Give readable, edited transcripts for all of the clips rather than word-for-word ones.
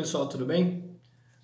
pessoal, tudo bem?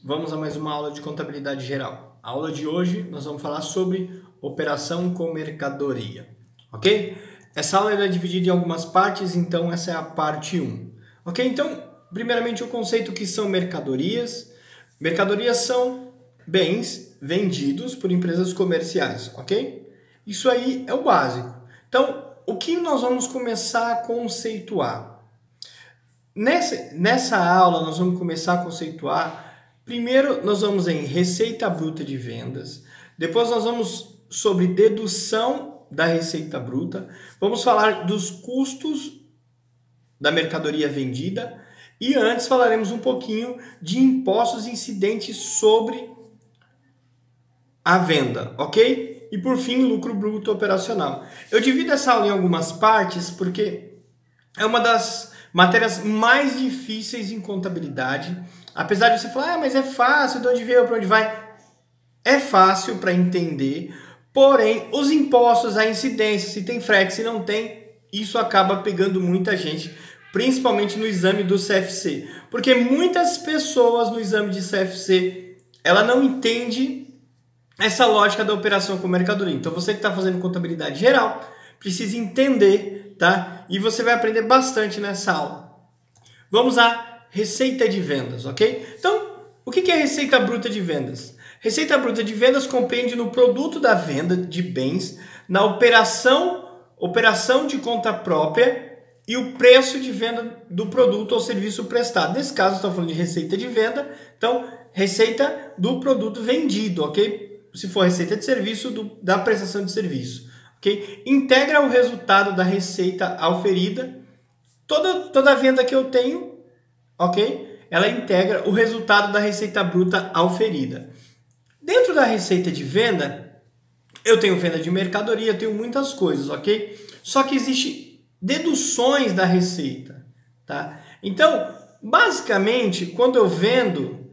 Vamos a mais uma aula de contabilidade geral. A aula de hoje nós vamos falar sobre operação com mercadoria, ok? Essa aula é dividida em algumas partes, então essa é a parte 1, ok? Então, primeiramente o conceito que são mercadorias. Mercadorias são bens vendidos por empresas comerciais, ok? Isso aí é o básico. Então, o que nós vamos começar a conceituar? Nessa aula, nós vamos começar a conceituar. Primeiro, nós vamos em receita bruta de vendas. Depois, nós vamos sobre dedução da receita bruta. Vamos falar dos custos da mercadoria vendida. E antes, falaremos um pouquinho de impostos incidentes sobre a venda, ok? E, por fim, lucro bruto operacional. Eu divido essa aula em algumas partes porque é uma das matérias mais difíceis em contabilidade. Apesar de você falar, mas é fácil, de onde veio, para onde vai? É fácil para entender, porém, os impostos, a incidência, se tem frete, se não tem, isso acaba pegando muita gente, principalmente no exame do CFC. Porque muitas pessoas no exame de CFC, ela não entende essa lógica da operação com mercadoria. Então, você que está fazendo contabilidade geral, precisa entender, tá? E você vai aprender bastante nessa aula. Vamos à receita de vendas, ok? Então, o que é receita bruta de vendas? Receita bruta de vendas compreende no produto da venda de bens, na operação de conta própria e o preço de venda do produto ou serviço prestado. Nesse caso, estou falando de receita de venda, então, receita do produto vendido, ok? Se for receita de serviço, da prestação de serviço. Okay? Integra o resultado da receita auferida. Toda venda que eu tenho, ok? Ela integra o resultado da receita bruta auferida. Dentro da receita de venda, eu tenho venda de mercadoria, eu tenho muitas coisas, ok? Só que existe deduções da receita, tá? Então, basicamente, quando eu vendo,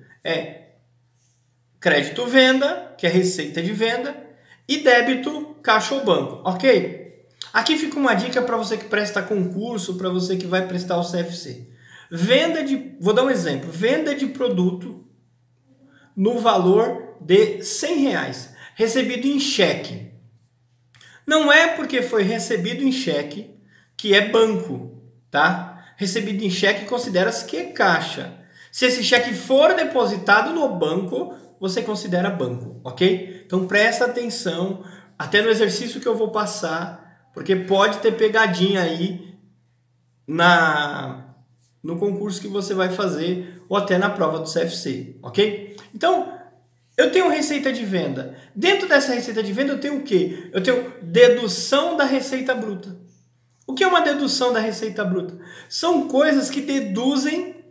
crédito venda, que é receita de venda, e débito caixa ou banco, ok? Aqui fica uma dica para você que presta concurso, para você que vai prestar o CFC. Vou dar um exemplo, venda de produto no valor de R$100, recebido em cheque. Não é porque foi recebido em cheque que é banco, tá? Recebido em cheque considera-se que é caixa. Se esse cheque for depositado no banco, você considera banco, ok? Então presta atenção, até no exercício que eu vou passar, porque pode ter pegadinha aí no concurso que você vai fazer ou até na prova do CFC, ok? Então, eu tenho receita de venda. Dentro dessa receita de venda eu tenho o quê? Eu tenho dedução da receita bruta. O que é uma dedução da receita bruta? São coisas que deduzem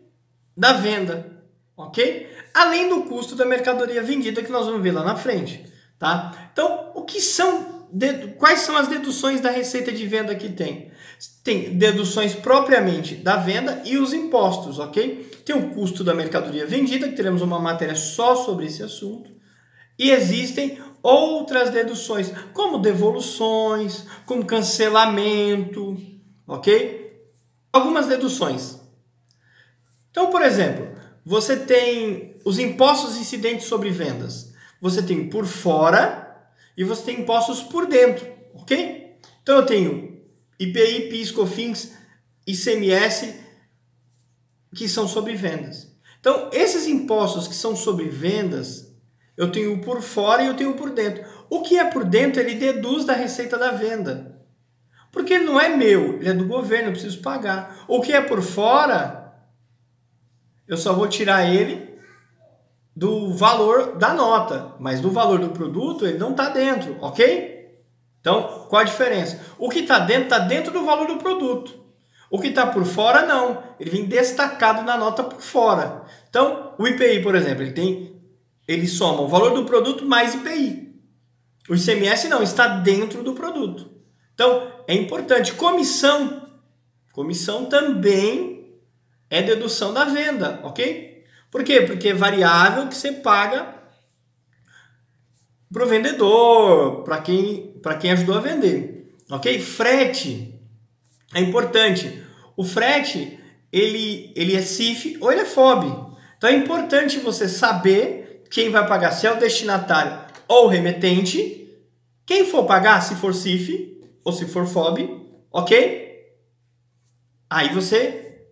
da venda, ok? Além do custo da mercadoria vendida que nós vamos ver lá na frente, tá? Então, quais são as deduções da receita de venda que tem? Tem deduções propriamente da venda e os impostos, ok? Tem o custo da mercadoria vendida, que teremos uma matéria só sobre esse assunto. E existem outras deduções, como devoluções, como cancelamento, ok? Algumas deduções. Então, por exemplo, você tem os impostos incidentes sobre vendas. Você tem por fora e você tem impostos por dentro, ok? Então eu tenho IPI, PIS, COFINS, ICMS, que são sobre vendas. Então, esses impostos que são sobre vendas, eu tenho o por fora e eu tenho o por dentro. O que é por dentro, ele deduz da receita da venda. Porque ele não é meu, ele é do governo, eu preciso pagar. O que é por fora, eu só vou tirar ele do valor da nota, mas do valor do produto ele não está dentro, ok? Então, qual a diferença? O que está dentro do valor do produto. O que está por fora, não. Ele vem destacado na nota por fora. Então, o IPI, por exemplo, ele soma o valor do produto mais IPI. O ICMS não, está dentro do produto. Então, é importante. Comissão também é dedução da venda, ok? Por quê? Porque é variável que você paga para o vendedor, para quem ajudou a vender, ok? Frete é importante. O frete, ele é CIF ou ele é FOB. Então é importante você saber quem vai pagar, se é o destinatário ou o remetente. Quem for pagar, se for CIF ou se for FOB, ok? Aí você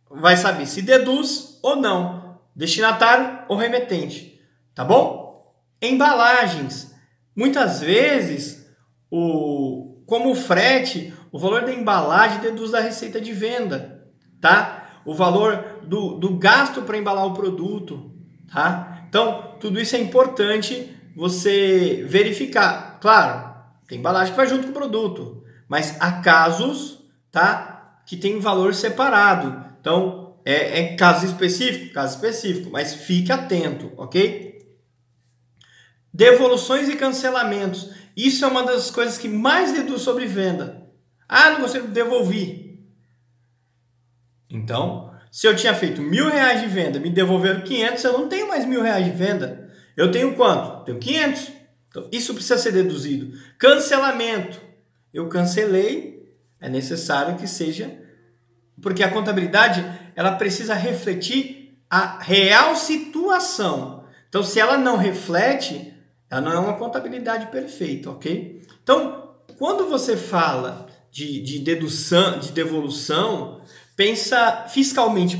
vai saber se deduz ou não, destinatário ou remetente, tá bom? Embalagens. Muitas vezes, como o frete, o valor da embalagem deduz da receita de venda, tá? O valor do gasto para embalar o produto, tá? Então, tudo isso é importante você verificar. Claro, tem embalagem que vai junto com o produto, mas há casos, tá, que tem valor separado. Então, é caso específico, mas fique atento, ok? Devoluções e cancelamentos. Isso é uma das coisas que mais deduz sobre venda. Ah, não gostei, devolvi. Então, se eu tinha feito R$1.000 de venda, me devolveram 500, eu não tenho mais R$1.000 de venda. Eu tenho quanto? Tenho 500. Então, isso precisa ser deduzido. Cancelamento. Eu cancelei, é necessário que seja, porque a contabilidade ela precisa refletir a real situação. Então, se ela não reflete, ela não é uma contabilidade perfeita, ok? Então, quando você fala de dedução, de devolução, pensa fiscalmente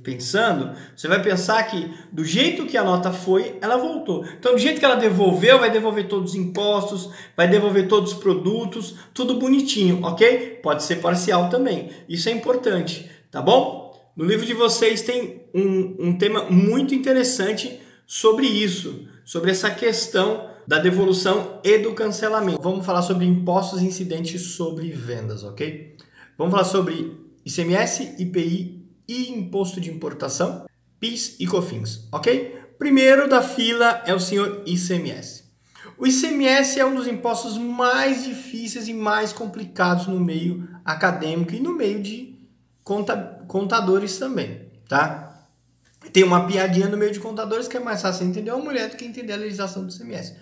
pensando, você vai pensar que do jeito que a nota foi, ela voltou. Então, do jeito que ela devolveu, vai devolver todos os impostos, vai devolver todos os produtos, tudo bonitinho, ok? Pode ser parcial também. Isso é importante, tá bom? No livro de vocês tem um tema muito interessante sobre isso, sobre essa questão da devolução e do cancelamento. Vamos falar sobre impostos incidentes sobre vendas, ok? Vamos falar sobre ICMS, IPI e Imposto de Importação, PIS e COFINS, ok? Primeiro da fila é o senhor ICMS. O ICMS é um dos impostos mais difíceis e mais complicados no meio acadêmico e no meio de contadores também, tá? Tem uma piadinha no meio de contadores que é mais fácil entender uma mulher do que entender a legislação do ICMS.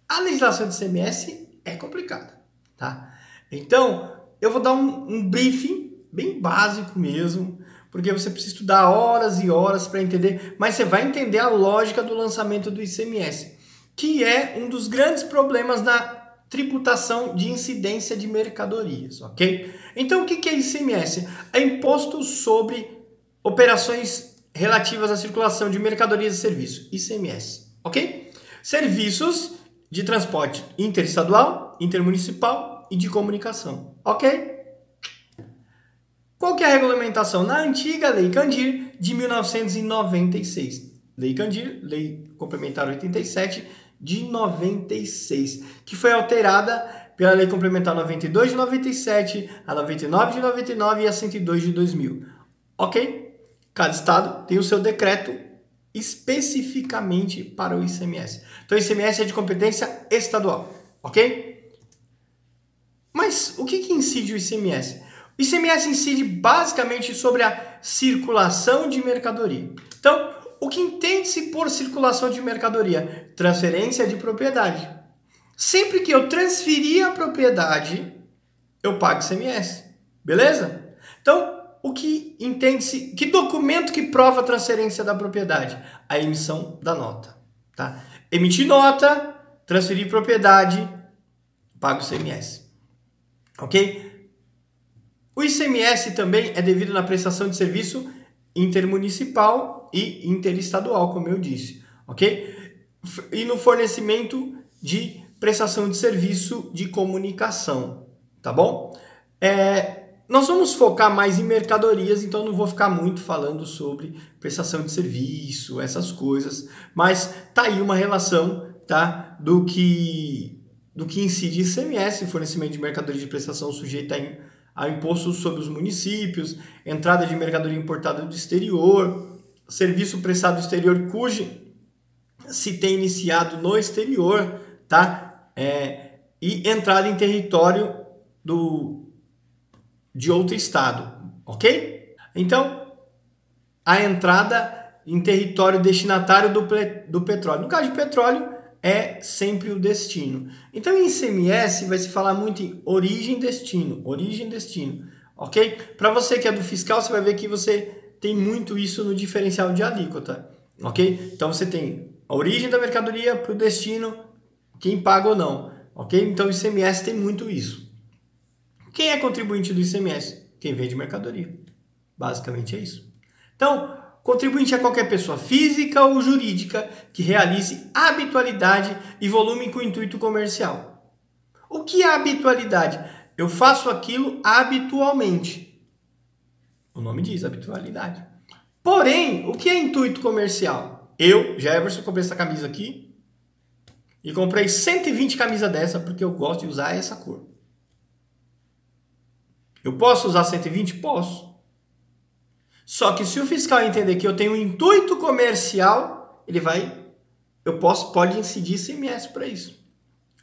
A legislação do ICMS é complicada, tá? Então, eu vou dar um briefing bem básico mesmo, porque você precisa estudar horas e horas para entender, mas você vai entender a lógica do lançamento do ICMS, que é um dos grandes problemas na tributação de incidência de mercadorias, ok? Então, o que é ICMS? É imposto sobre operações relativas à circulação de mercadorias e serviços, ICMS, ok? Serviços de transporte interestadual, intermunicipal e de comunicação, ok? Qual que é a regulamentação? Na antiga Lei Candir de 1996. Lei Candir, Lei Complementar 87 de 96, que foi alterada pela Lei Complementar 92 de 97, a 99 de 99 e a 102 de 2000. Ok? Cada estado tem o seu decreto especificamente para o ICMS. Então, o ICMS é de competência estadual. Ok? Mas o que incide o ICMS? O ICMS incide basicamente sobre a circulação de mercadoria. Então, o que entende-se por circulação de mercadoria? Transferência de propriedade. Sempre que eu transferir a propriedade, eu pago ICMS. Beleza? Então, o que entende-se, que documento que prova a transferência da propriedade? A emissão da nota. Tá? Emitir nota, transferir propriedade, pago ICMS. Ok? O ICMS também é devido na prestação de serviço intermunicipal e interestadual, como eu disse, ok? E no fornecimento de prestação de serviço de comunicação, tá bom? Nós vamos focar mais em mercadorias, então não vou ficar muito falando sobre prestação de serviço, essas coisas, mas tá aí uma relação, tá? Do que incide ICMS, fornecimento de mercadoria de prestação sujeita a imposto sobre os municípios, entrada de mercadoria importada do exterior, serviço prestado no exterior cujo se tem iniciado no exterior, tá? E entrada em território de outro estado, ok? Então, a entrada em território destinatário do petróleo. No caso de petróleo, é sempre o destino. Então, em ICMS, vai se falar muito em origem e destino, ok? Para você que é do fiscal, você vai ver que você tem muito isso no diferencial de alíquota, ok? Então você tem a origem da mercadoria para o destino, quem paga ou não, ok? Então o ICMS tem muito isso. Quem é contribuinte do ICMS? Quem vende mercadoria. Basicamente é isso. Então, contribuinte é qualquer pessoa física ou jurídica que realize habitualidade e volume com intuito comercial. O que é habitualidade? Eu faço aquilo habitualmente. O nome diz habitualidade. Porém, o que é intuito comercial? Eu, Jefferson, comprei essa camisa aqui e comprei 120 camisas dessa porque eu gosto de usar essa cor. Eu posso usar 120? Posso. Só que se o fiscal entender que eu tenho um intuito comercial, pode incidir ICMS para isso.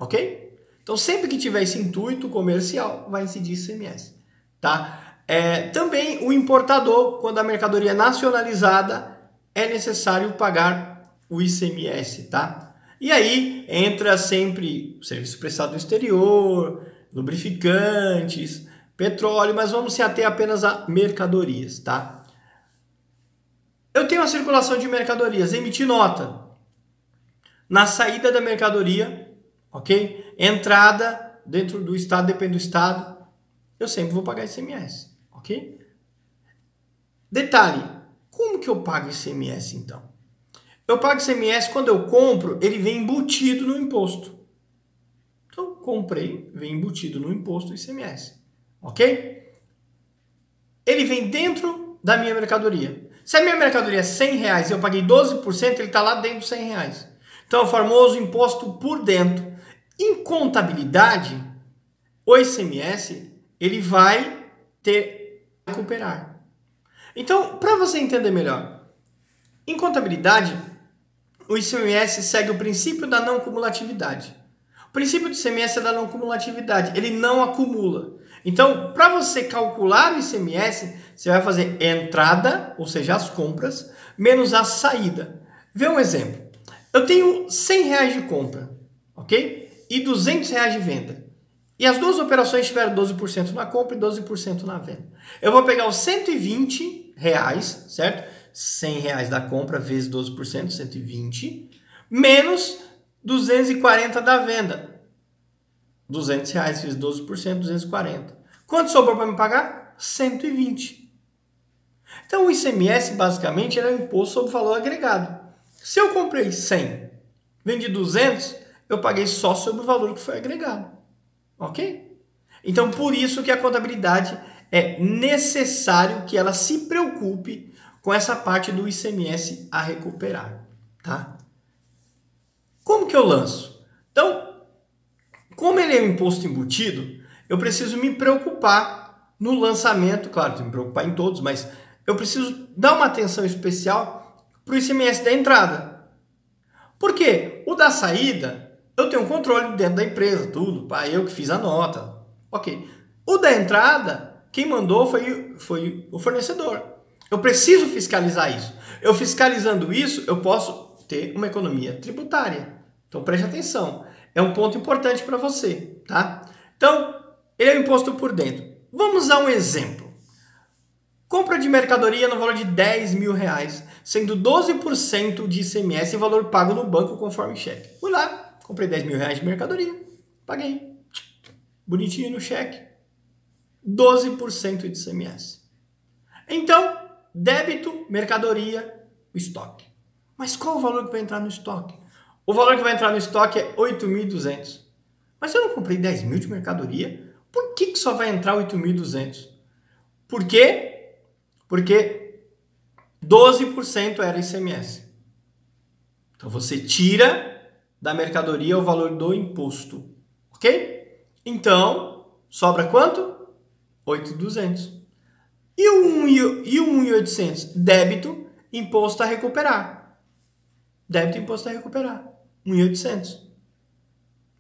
Ok? Então, sempre que tiver esse intuito comercial, vai incidir ICMS. Tá? Também o importador, quando a mercadoria é nacionalizada, é necessário pagar o ICMS. Tá? E aí entra sempre o serviço prestado no exterior, lubrificantes, petróleo, mas vamos se ater apenas a mercadorias, tá? Eu tenho a circulação de mercadorias, emitir nota. Na saída da mercadoria, ok? Entrada dentro do estado, depende do estado, eu sempre vou pagar ICMS, ok? Detalhe, como que eu pago ICMS então? Eu pago ICMS quando eu compro, ele vem embutido no imposto. Então, comprei, vem embutido no imposto ICMS. Ok? Ele vem dentro da minha mercadoria. Se a minha mercadoria é R$100 e eu paguei 12%, ele está lá dentro dos R$100. Então, é o famoso imposto por dentro. Em contabilidade, o ICMS, ele vai recuperar. Então, para você entender melhor, em contabilidade, o ICMS segue o princípio da não cumulatividade. O princípio do ICMS é da não cumulatividade, ele não acumula. Então, para você calcular o ICMS, você vai fazer entrada, ou seja, as compras, menos a saída. Vê um exemplo. Eu tenho R$100 de compra, ok? E R$200 de venda. E as duas operações tiveram 12% na compra e 12% na venda. Eu vou pegar os R$120, certo? R$100 da compra vezes 12%, 120, menos 240 da venda. R$200 vezes 12%, 240. Quanto sobrou para me pagar? 120. Então, o ICMS, basicamente, é um imposto sobre o valor agregado. Se eu comprei 100, vendi 200, eu paguei só sobre o valor que foi agregado. Ok? Então, por isso que a contabilidade é necessário que ela se preocupe com essa parte do ICMS a recuperar. Tá? Como que eu lanço? Então, como ele é um imposto embutido, eu preciso me preocupar no lançamento, claro, tenho que me preocupar em todos, mas eu preciso dar uma atenção especial para o ICMS da entrada. Por quê? O da saída, eu tenho um controle dentro da empresa, tudo, eu que fiz a nota. Ok. O da entrada, quem mandou foi o fornecedor. Eu preciso fiscalizar isso. Eu fiscalizando isso, eu posso ter uma economia tributária. Então preste atenção. É um ponto importante para você, tá? Então, ele é o imposto por dentro. Vamos a um exemplo. Compra de mercadoria no valor de R$10.000, sendo 12% de ICMS e valor pago no banco conforme cheque. Fui lá, comprei R$10.000 de mercadoria, paguei. Bonitinho no cheque. 12% de ICMS. Então, débito, mercadoria, estoque. Mas qual o valor que vai entrar no estoque? O valor que vai entrar no estoque é 8.200. Mas eu não comprei 10.000 de mercadoria? Por que só vai entrar 8.200? Por quê? Porque 12% era ICMS. Então você tira da mercadoria o valor do imposto. Ok? Então, sobra quanto? 8.200. E o 1.800? Débito, imposto a recuperar. Débito, imposto a recuperar. 1.800.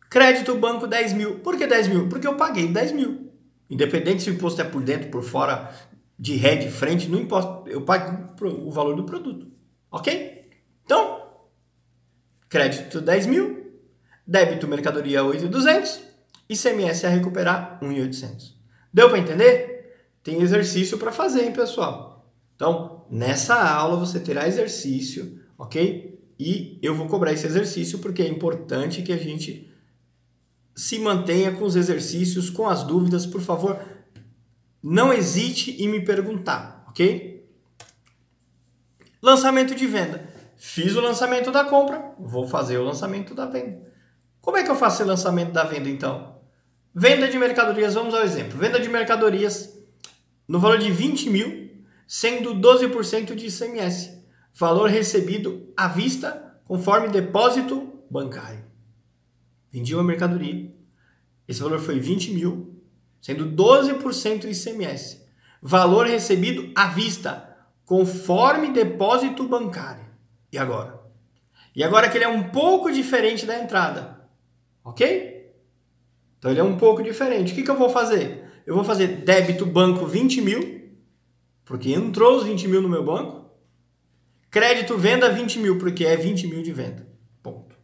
Crédito banco 10.000. Por que 10.000? Porque eu paguei 10.000. Independente se o imposto é por dentro, por fora, de ré, de frente, não importa. Eu pago o valor do produto. Ok? Então, crédito 10.000. Débito mercadoria 8.200. ICMS a recuperar 1.800. Deu para entender? Tem exercício para fazer, hein, pessoal? Então, nessa aula você terá exercício, ok? E eu vou cobrar esse exercício porque é importante que a gente se mantenha com os exercícios, com as dúvidas. Por favor, não hesite em me perguntar, ok? Lançamento de venda. Fiz o lançamento da compra, vou fazer o lançamento da venda. Como é que eu faço o lançamento da venda, então? Venda de mercadorias, vamos ao exemplo. Venda de mercadorias no valor de 20 mil, sendo 12% de ICMS. Valor recebido à vista, conforme depósito bancário. Vendi uma mercadoria. Esse valor foi 20 mil, sendo 12% ICMS. Valor recebido à vista, conforme depósito bancário. E agora? E agora que ele é um pouco diferente da entrada. Ok? Então ele é um pouco diferente. O que eu vou fazer? Eu vou fazer débito banco 20 mil, porque entrou os 20 mil no meu banco. Crédito venda 20 mil, porque é 20 mil de venda. Ponto.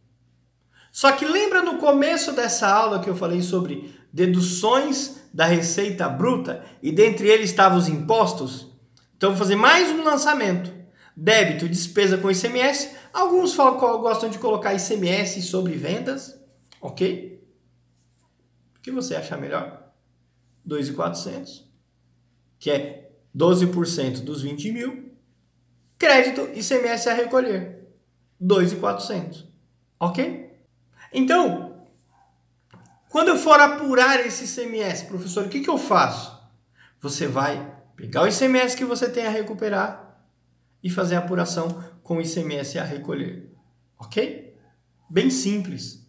Só que lembra no começo dessa aula que eu falei sobre deduções da receita bruta e dentre eles estavam os impostos? Então eu vou fazer mais um lançamento. Débito, despesa com ICMS. Alguns gostam de colocar ICMS sobre vendas. Ok? O que você acha melhor? 2.400, que é 12% dos 20 mil. Crédito, ICMS a recolher. 2.400. Ok? Então, quando eu for apurar esse ICMS, professor, o que eu faço? Você vai pegar o ICMS que você tem a recuperar e fazer a apuração com o ICMS a recolher. Ok? Bem simples.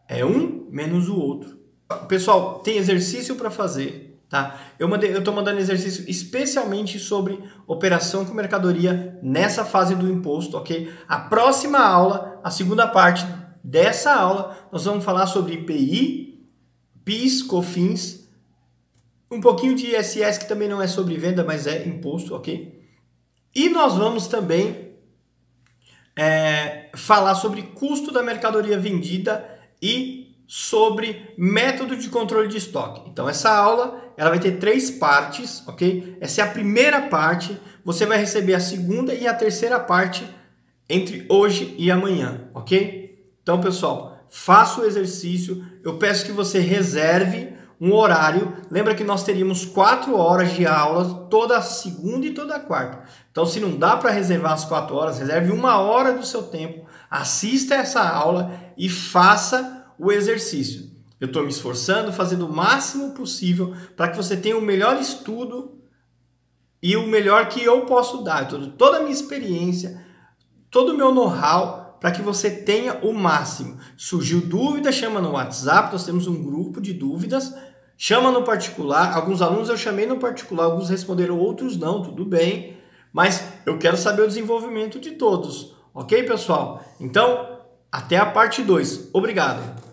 É um menos o outro. Pessoal, tem exercício para fazer, tá? Eu estou mandando exercício especialmente sobre operação com mercadoria nessa fase do imposto, ok? A próxima aula, a segunda parte dessa aula, nós vamos falar sobre IPI, PIS, COFINS, um pouquinho de ISS, que também não é sobre venda, mas é imposto, ok? E nós vamos também falar sobre custo da mercadoria vendida e sobre método de controle de estoque. Então essa aula ela vai ter 3 partes, ok? Essa é a primeira parte, você vai receber a segunda e a terceira parte entre hoje e amanhã, ok? Então pessoal, faça o exercício, eu peço que você reserve um horário. Lembra que nós teríamos 4 horas de aula toda segunda e toda quarta. Então se não dá para reservar as 4 horas, reserve 1 hora do seu tempo, assista essa aula e faça o exercício. Eu estou me esforçando, fazendo o máximo possível para que você tenha o melhor estudo e o melhor que eu posso dar. Toda a minha experiência, todo o meu know-how para que você tenha o máximo. Surgiu dúvida, chama no WhatsApp, nós temos um grupo de dúvidas, chama no particular. Alguns alunos eu chamei no particular, alguns responderam, outros não, tudo bem. Mas eu quero saber o desenvolvimento de todos. Ok, pessoal? Então, até a parte 2. Obrigado!